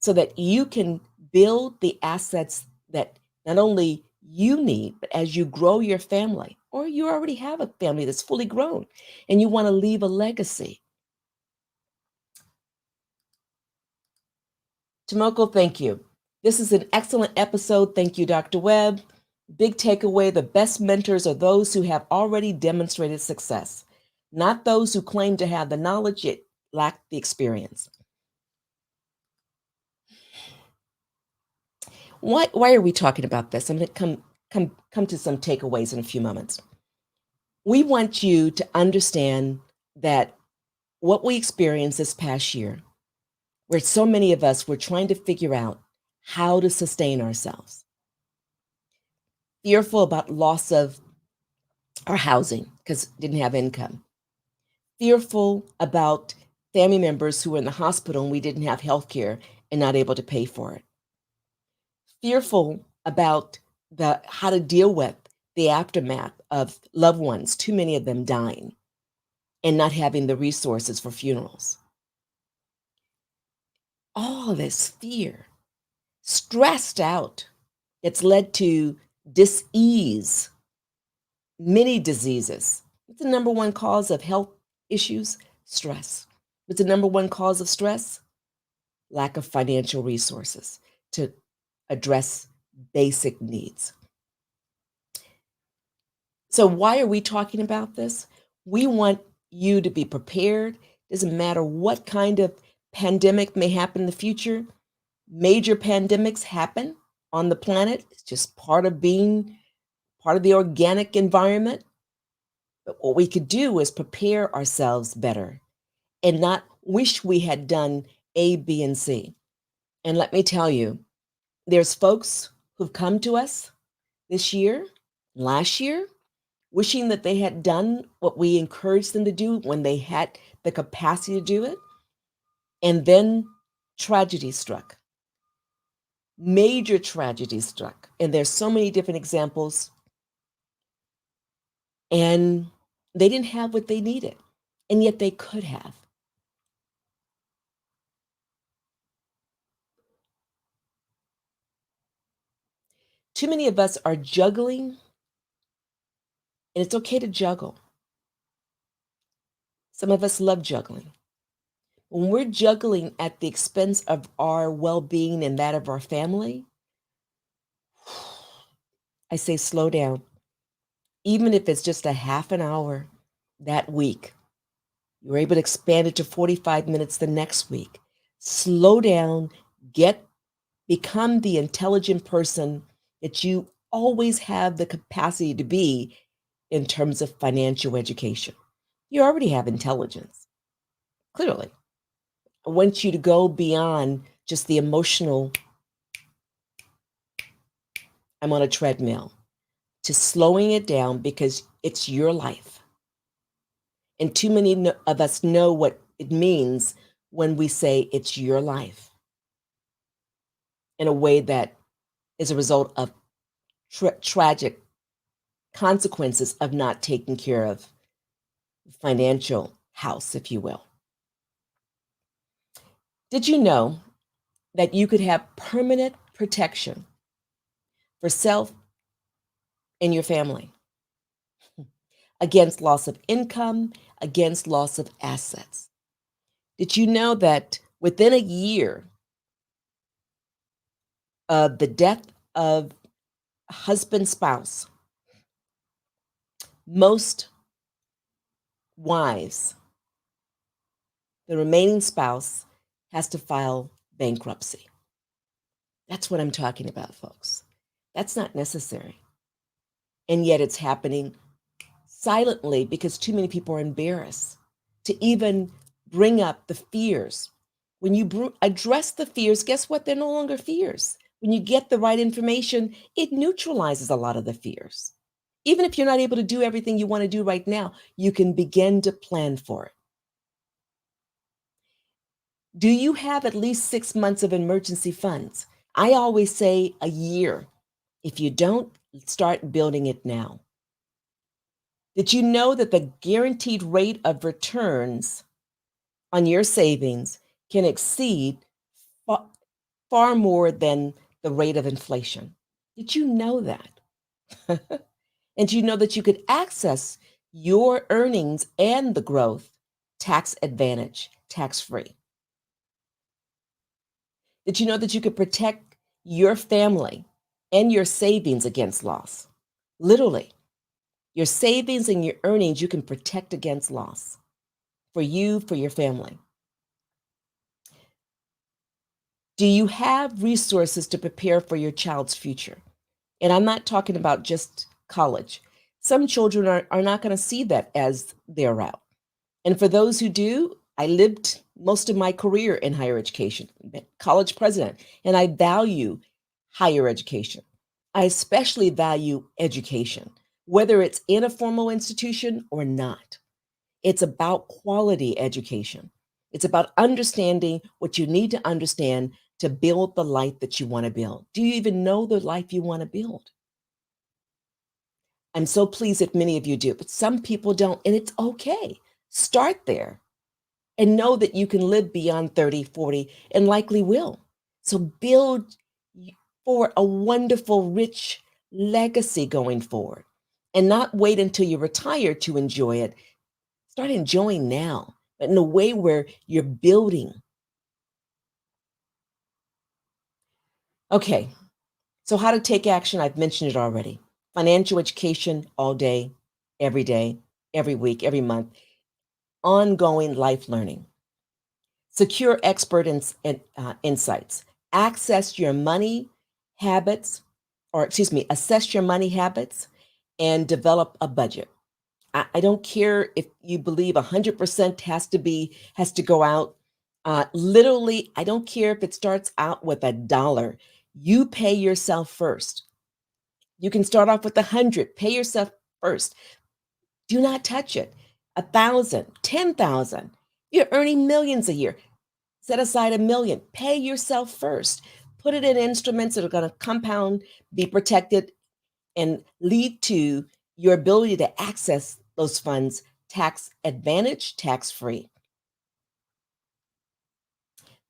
so that you can build the assets that not only you need, but as you grow your family, or you already have a family that's fully grown and you want to leave a legacy? Tomoko, thank you. This is an excellent episode. Thank you, Dr. Webb. Big takeaway: the best mentors are those who have already demonstrated success, not those who claim to have the knowledge yet lack the experience. Why are we talking about this? I'm going to come to some takeaways in a few moments. We want you to understand that what we experienced this past year, where so many of us were trying to figure out how to sustain ourselves, fearful about loss of our housing because didn't have income, fearful about family members who were in the hospital and we didn't have health care and not able to pay for it, fearful about how to deal with the aftermath of loved ones, too many of them dying, and not having the resources for funerals. All this fear, stressed out, it's led to dis-ease, many diseases. What's the number one cause of health issues? Stress. What's the number one cause of stress? lack of financial resources to address basic needs. So why are we talking about this? We want you to be prepared. Doesn't matter what kind of pandemic may happen in the future. Major pandemics happen on the planet. It's just part of being part of the organic environment. But what we could do is prepare ourselves better and not wish we had done A, B, and C. And let me tell you, there's folks who've come to us this year, last year, wishing that they had done what we encouraged them to do when they had the capacity to do it. And then tragedy struck. Major tragedy struck. And there's so many different examples. And they didn't have what they needed. And yet they could have. Too many of us are juggling, and it's okay to juggle. Some of us love juggling. When we're juggling at the expense of our well-being and that of our family, I say slow down. Even if it's just a half an hour that week, you're able to expand it to 45 minutes the next week. Slow down, become the intelligent person that you always have the capacity to be in terms of financial education. You already have intelligence, clearly. I want you to go beyond just the emotional, I'm on a treadmill, to slowing it down because it's your life. And too many of us know what it means when we say it's your life in a way that is a result of tragic consequences of not taking care of financial house, if you will. Did you know that you could have permanent protection for self and your family against loss of income, against loss of assets? Did you know that within a year of the death of a husband, spouse, most wives, the remaining spouse has to file bankruptcy? That's what I'm talking about, folks. That's not necessary. And yet it's happening silently because too many people are embarrassed to even bring up the fears. When you address the fears, guess what? They're no longer fears. When you get the right information, it neutralizes a lot of the fears. Even if you're not able to do everything you want to do right now, you can begin to plan for it. Do you have at least 6 months of emergency funds? I always say a year. If you don't, start building it now. Did you know that the guaranteed rate of returns on your savings can exceed far more than the rate of inflation? Did you know that? And do you know that you could access your earnings and the growth tax advantage, tax-free? Did you know that you could protect your family and your savings against loss? Literally, your savings and your earnings, you can protect against loss for you, for your family. Do you have resources to prepare for your child's future? And I'm not talking about just college. Some children are not going to see that as their route. And for those who do, I lived most of my career in higher education, college president, and I value higher education. I especially value education, whether it's in a formal institution or not. It's about quality education. It's about understanding what you need to understand to build the life that you want to build. Do you even know the life you want to build? I'm so pleased that many of you do, but some people don't, and it's okay. Start there and know that you can live beyond 30, 40, and likely will. So build for a wonderful, rich legacy going forward and not wait until you retire to enjoy it. Start enjoying now, but in a way where you're building Okay, so how to take action, I've mentioned it already. Financial education all day, every week, every month, ongoing life learning. Secure expert insights. Access your money habits, or excuse me, assess your money habits and develop a budget. I don't care if you believe 100% has to go out. Literally, I don't care if it starts out with $1. You pay yourself first. You can start off with 100. Pay yourself first. Do not touch it. 1,000, 10,000. You're earning millions a year. Set aside 1 million. Pay yourself first. Put it in instruments that are going to compound, be protected, and lead to your ability to access those funds tax advantage, tax free.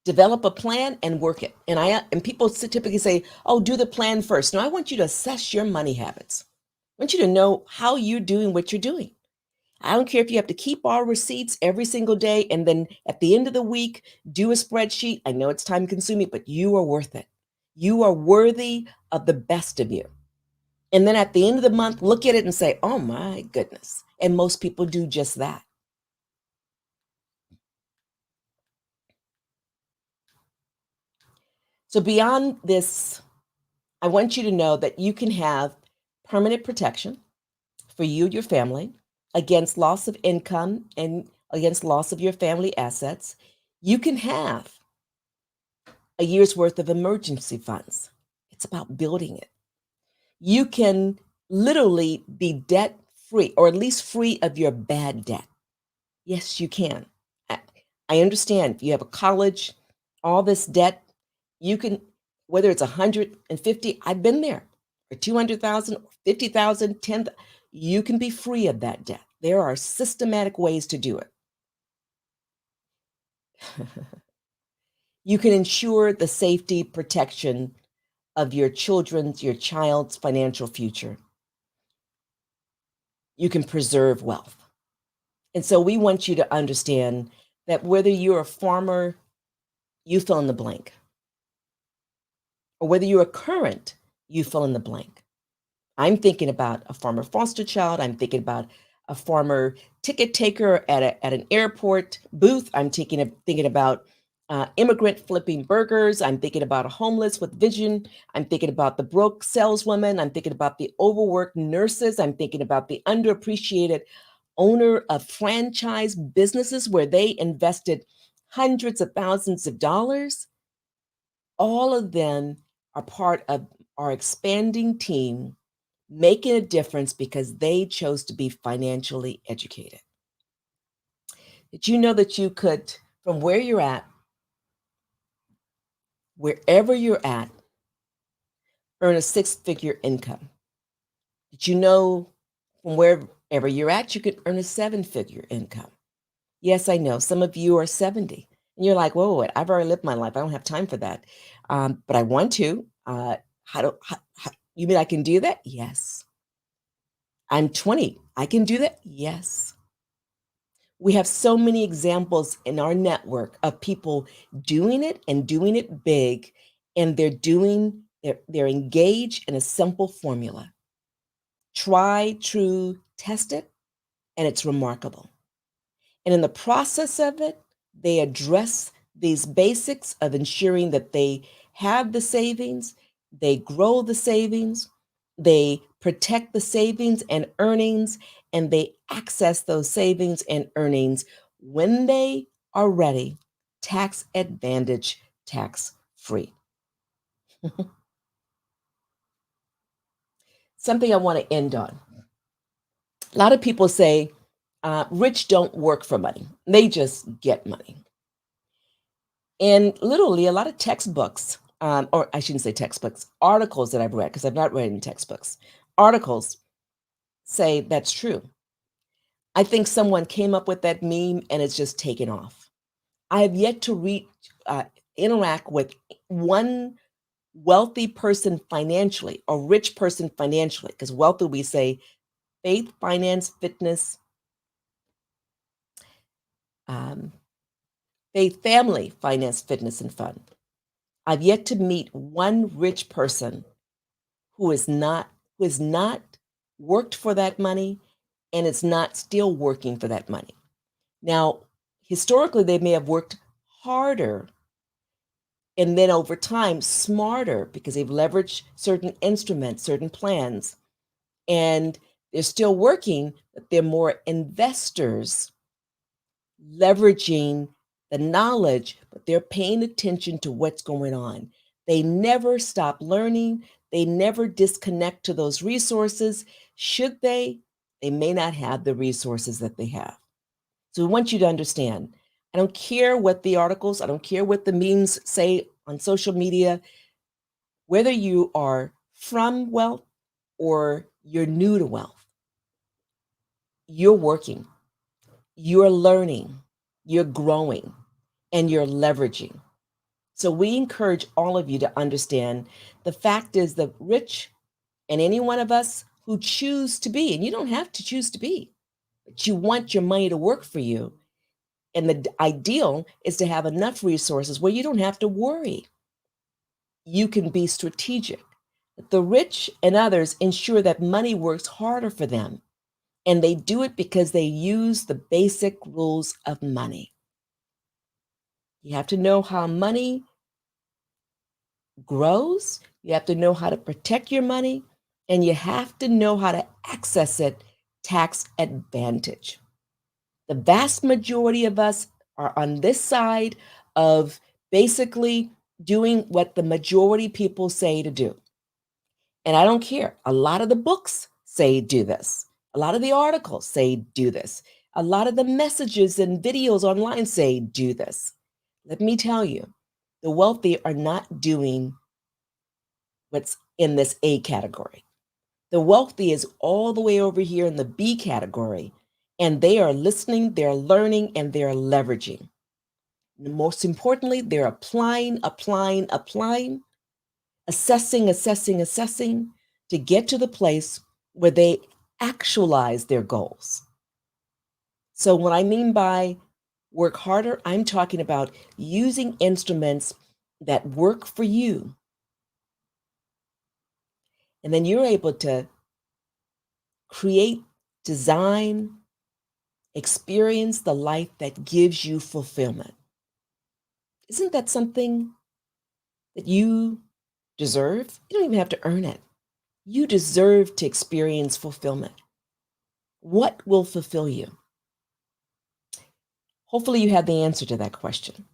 Develop a plan and work it. And people typically say, "Oh, do the plan first." No, I want you to assess your money habits. I want you to know how you're doing what you're doing. I don't care if you have to keep all receipts every single day and then at the end of the week do a spreadsheet. I know it's time consuming, but you are worth it. You are worthy of the best of you. And then at the end of the month, look at it and say, "Oh my goodness." And most people do just that. So beyond this, I want you to know that you can have permanent protection for you and your family against loss of income and against loss of your family assets. You can have a year's worth of emergency funds. It's about building it. You can literally be debt free, or at least free of your bad debt. Yes, you can. I I understand if you have a college, all this debt, you can, whether it's 150, I've been there, or 200,000, 50,000, 10, you can be free of that debt. There are systematic ways to do it. You can ensure the safety, protection of your child's financial future. You can preserve wealth. And so we want you to understand that whether you're a farmer, you fill in the blank, or whether you're a current, you fill in the blank. I'm thinking about a former foster child. I'm thinking about a former ticket taker at an airport booth. I'm thinking about immigrant flipping burgers. I'm thinking about a homeless with vision. I'm thinking about the broke saleswoman. I'm thinking about the overworked nurses. I'm thinking about the underappreciated owner of franchise businesses where they invested hundreds of thousands of dollars. All of them are part of our expanding team, making a difference because they chose to be financially educated. Did you know that you could, from where you're at, wherever you're at, earn a six-figure income? Did you know from wherever you're at, you could earn a seven-figure income? Yes, I know. Some of you are 70 and you're like, whoa, wait, I've already lived my life. I don't have time for that. But I want to. You mean I can do that? Yes. I'm 20. I can do that? Yes. We have so many examples in our network of people doing it and doing it big, and they're engaged in a simple formula. Try, true, test it, and it's remarkable. And in the process of it, they address these basics of ensuring that they have the savings, they grow the savings, they protect the savings and earnings, and they access those savings and earnings when they are ready, tax advantage, tax free. Something I want to end on. A lot of people say, rich don't work for money, they just get money. And literally, a lot of textbooks, or I shouldn't say textbooks, articles that I've read, because I've not read any textbooks, articles say that's true. I think someone came up with that meme and it's just taken off. I have yet to interact with one wealthy person financially, or rich person financially, because wealthy we say faith, finance, fitness, um, faith, family, finance, fitness, and fun. I've yet to meet one rich person who is not who has not worked for that money and is not still working for that money. Now, historically, they may have worked harder and then over time smarter because they've leveraged certain instruments, certain plans, and they're still working, but they're more investors leveraging the knowledge, but they're paying attention to what's going on. They never stop learning. They never disconnect to those resources. Should they may not have the resources that they have. So we want you to understand, I don't care what the articles, I don't care what the memes say on social media, whether you are from wealth or you're new to wealth, you're working, you're learning, you're growing, and you're leveraging. So we encourage all of you to understand the fact is the rich and any one of us who choose to be, and you don't have to choose to be, but you want your money to work for you. And the ideal is to have enough resources where you don't have to worry. You can be strategic. The rich and others ensure that money works harder for them, and they do it because they use the basic rules of money. You have to know how money grows, you have to know how to protect your money, and you have to know how to access it tax advantage. The vast majority of us are on this side of basically doing what the majority people say to do. And I don't care. A lot of the books say do this. A lot of the articles say do this. A lot of the messages and videos online say do this. Let me tell you, the wealthy are not doing what's in this A category. The wealthy is all the way over here in the B category, and they are listening, they're learning, and they're leveraging. And most importantly, they're applying, assessing to get to the place where they actualize their goals. So, what I mean by work harder, I'm talking about using instruments that work for you. And then you're able to create, design, experience the life that gives you fulfillment. Isn't that something that you deserve? You don't even have to earn it. You deserve to experience fulfillment. What will fulfill you? Hopefully, you have the answer to that question.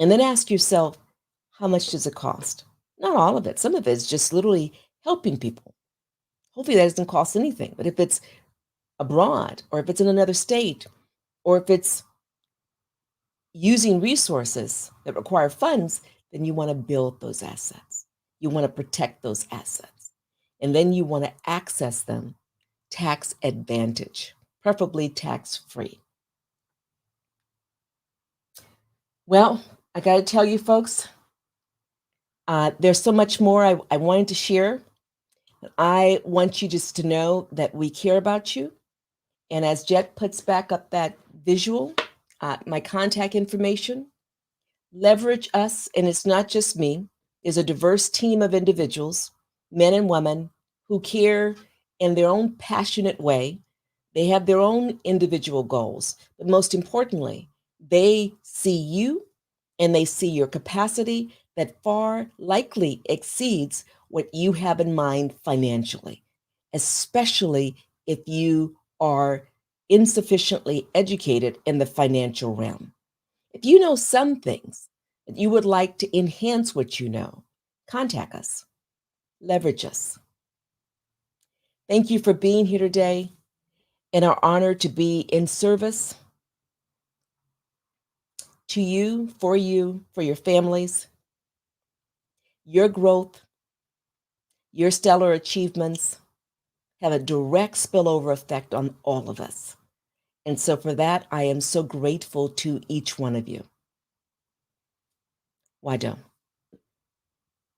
And then ask yourself, how much does it cost? Not all of it. Some of it is just literally helping people. Hopefully, that doesn't cost anything. But if it's abroad, or if it's in another state, or if it's using resources that require funds, then you want to build those assets. You want to protect those assets. And then you want to access them tax advantage, preferably tax free. Well, I got to tell you, folks, there's so much more I wanted to share. I want you just to know that we care about you. And as Jet puts back up that visual, my contact information, leverage us. And it's not just me, there's a diverse team of individuals, men and women, who care in their own passionate way. They have their own individual goals. But most importantly, they see you and they see your capacity that far likely exceeds what you have in mind financially, especially if you are insufficiently educated in the financial realm. If you know some things that you would like to enhance what you know, contact us, leverage us. Thank you for being here today, and our honor to be in service to you, for your families. Your growth, your stellar achievements have a direct spillover effect on all of us. And so for that, I am so grateful to each one of you. Why don't?